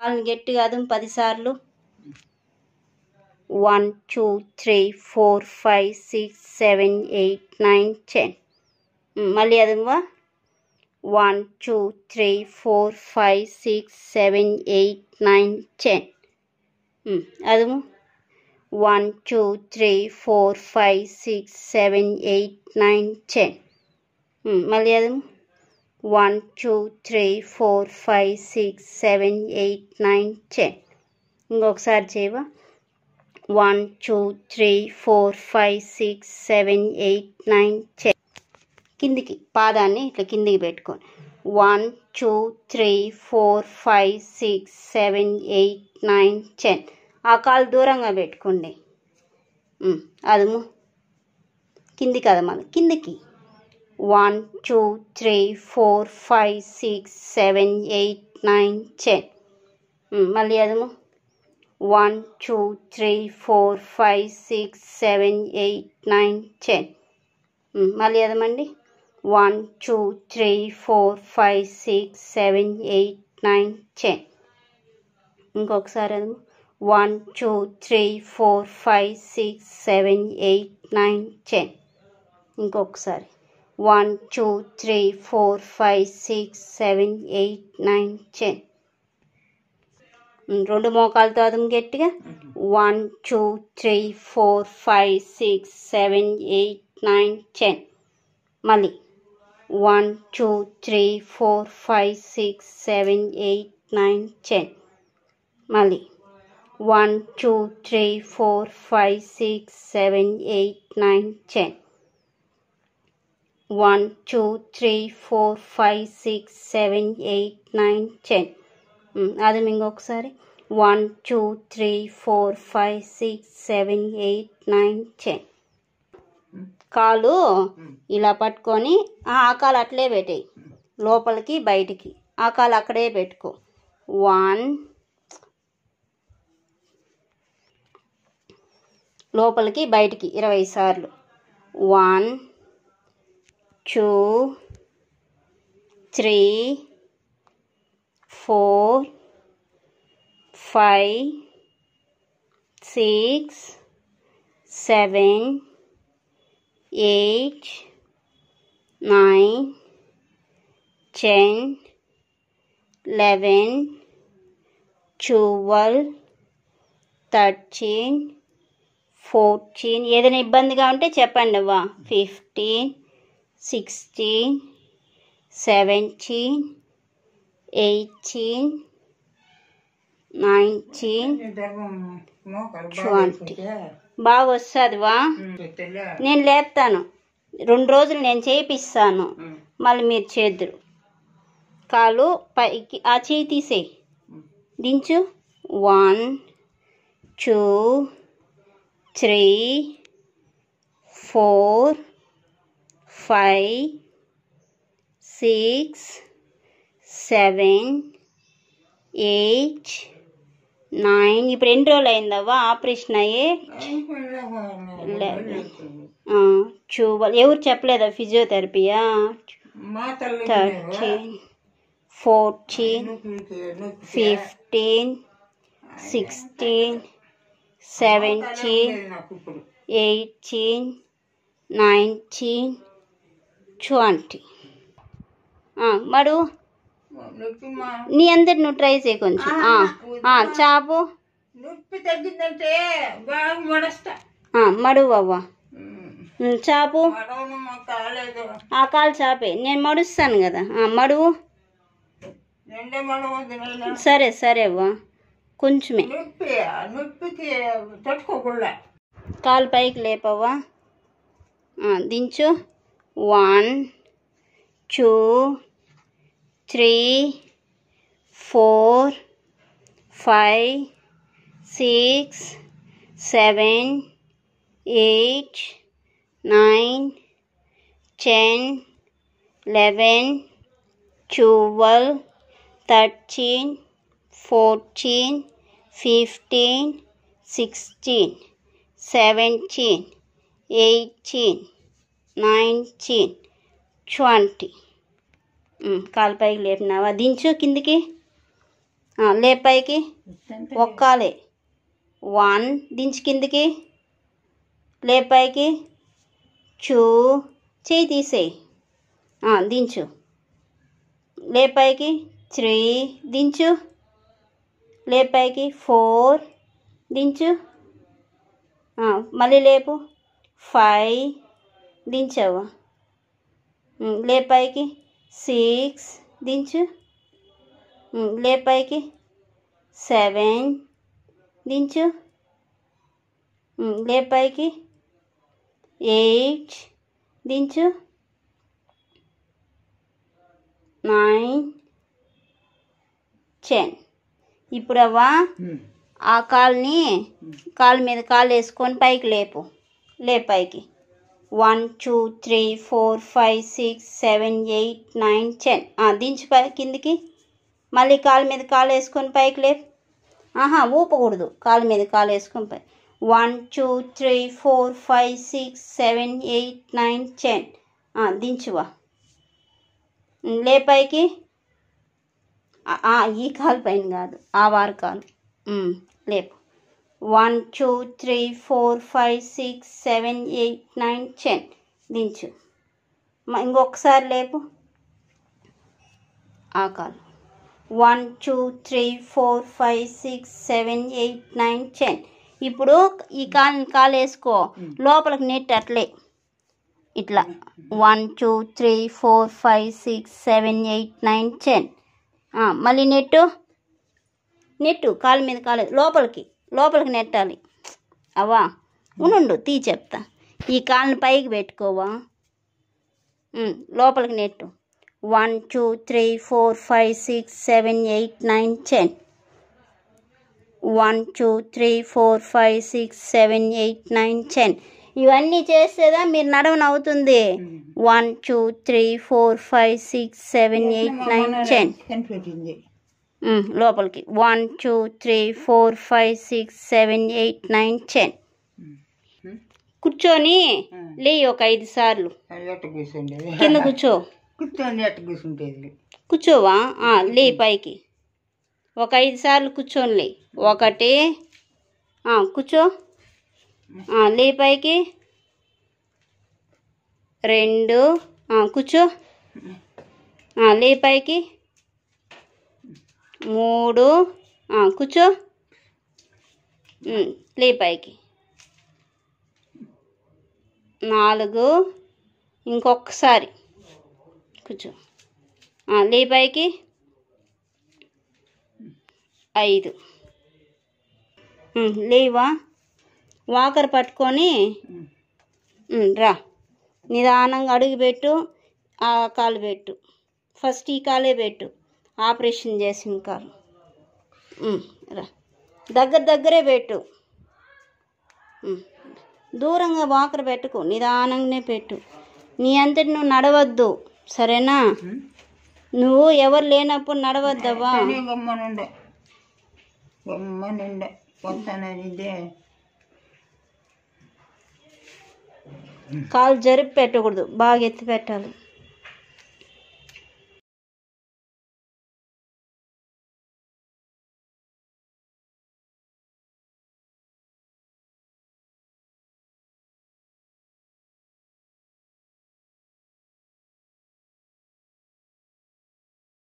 వాళ్ళని గట్టిగా అదుము 10 సార్లు. 1 2 3 4 5 6 7 8 9 10. మళ్ళీ అదుమువా. 1 2 3 4 5 6 7 8 9 10. అదుము. 1 2 3 4 5 6 7 8 9 10. మళ్ళీ అదుము. 1 2 3 4 5 6 7 8 9 10. ఇంకొకసారి చేయవా. 1 2 3 4 5 6 7 8 9 10. కిందికి పాదాన్ని ఇట్లా కిందికి పెట్టుకోండి. 1 2 3 4 5 6 7 8 9 10. ఆ కాలు దూరంగా పెట్టుకోండి. అదుము. కిందికి అదమాలి. కిందికి. 1 2 3 4 5 6 7 8 9 10. మళ్ళీ అదుము. 1 2 3 4 5 6 7 8 9 10. మళ్ళీ అదమండి. 1 2 3 4 5 6 7 8 9 10. ఇంకొకసారి అదము. 1 2 3 4 5 6 7 8 9 10. ఇంకొకసారి. 1 2 3 4 5 6 7 8 9 10. రెండు మోకాలతో అదుము గట్టిగా. 1 2 3 4 5 6 7 8 9 10. మళ్ళీ 1 2 3 4 5 6 7 8 9 10. మళ్ళీ 1 2 3 4 5 6 7 8 9 10. 1 2 3 4 5 6 7 8 9 10. అది ఇంకొకసారి. 1 2 3 4 5 6 7 8 9 10. కాలు ఇలా పట్టుకొని ఆ కాలు అట్లే పెట్టేయి. లోపలికి బయటికి. ఆ కాలు అక్కడే పెట్టుకో. 1 లోపలికి బయటికి 20 సార్లు. 1 2 3 4 5 6 7 8 9 10 11 12 13 14. ఏదైనా ఇబ్బందిగా ఉంటే చెప్పండి అవ్వ. 15 16 17 18 19 20. బాగా వస్తుందివా. నేను లేపుతాను. 2 రోజులు నేను చేయిస్తాను. మళ్ళీ మీరు చేద్దురు. కాలు పైకి ఆ చేయి తీసేయి. దించు. 1 2 3 4 5 6 7 8 9. ఇప్పుడు ఎన్ని రోజులు అయిందవ్వా ఆపరేషన్ అయ్యే? 12. ఎవరు చెప్పలేదా ఫిజియోథెరపీయా? 13 14 15 16 17 18 19 20. మడు నీ అందరు నువ్వు ట్రై చేయి కొంచెం. చాపు. నొప్పి తగ్గిందంటే మడువు అవ్వ. చాపు. ఆ కాలు చాపే. నేను మడుస్తాను కదా. మడువు. సరే సరే అవ్వ. కొంచెమే. కాలు పైకి లేపవ్వా. దించు. 1 2 3 4 5 6 7 8 9 10 11 12 13 14 15 16 17 18 19 20. కాలు పైకి లేపినావా. దించు కిందికి. లే పైకి ఒక్కాలే 1 దించు కిందికి లే పైకి 2 చేయి తీసేయి దించు లే పైకి 3 దించు లే పైకి 4 దించు మళ్ళీ లేపు 5 దించావు లే పైకి 6 దించు లే పైకి 7 దించు లే పైకి 8 దించు 9 10 ఇప్పుడు అవ్వా ఆ కాలు మీద కాలు వేసుకొని పైకి లేపు లే పైకి 1 2 3 4 5 6 7 8 9 10 దించు కిందికి మళ్ళీ కాలు మీద కాలు వేసుకొని పైకి లేపు ఊపకూడదు కాలు మీద కాలు వేసుకొని పై 1 2 3 4 5 6 7 8 9 10 దించువా లే పైకి ఈ కాలు పైన కాదు ఆ వారు కాలు లేపు 1 2 3 4 5 6 7 8 9 10 దించు ఇంకొకసారి లేపు ఆ కాలు 1 2 3 4 5 6 7 8 9 10 ఇప్పుడు ఈ కాలు వేసుకో లోపలికి నెట్ అట్లే ఇట్లా 1 2 3 4 5 6 7 8 9 10 మళ్ళీ నెట్టు కాలు మీద కాలు లోపలికి నెట్టాలి అవ్వా ఉండు చెప్తా ఈ కాలుని పైకి పెట్టుకోవా లోపలికి నెట్టు 1 2 3 4 5 6 7 8 9 10 1 2 3 4 5 6 7 8 9 10 ఇవన్నీ చేస్తేదా మీరు నడవను అవుతుంది 1 2 3 4 5 6 7 8 9 10 లోపలికి 1 2 3 4 5 6 7 8 9 10 కూర్చొని లే ఒక 5 సార్లు కింద కూర్చోవా లే పైకి ఒక 5 సార్లు కూర్చొని లే 1 కూర్చో లే పైకి 2 కూర్చో లే పైకి 3 కూర్చో లే పైకి 4 ఇంకొకసారి కూర్చో లే పైకి 5 లేవా వాకర్ పట్టుకొని రా నిదానంగా అడుగు పెట్టు ఆ కాలు పెట్టు ఫస్ట్ ఈ కాలే పెట్టు ఆపరేషన్ చేసిన కాలు రా దగ్గరే పెట్టు దూరంగా వాకర్ పెట్టుకో నిదానంగానే పెట్టు నీ అంతటి నువ్వు నడవద్దు సరేనా నువ్వు ఎవరు లేనప్పుడు నడవద్దవా కాలు జరిపి పెట్టకూడదు బాగా ఎత్తి పెట్టాలి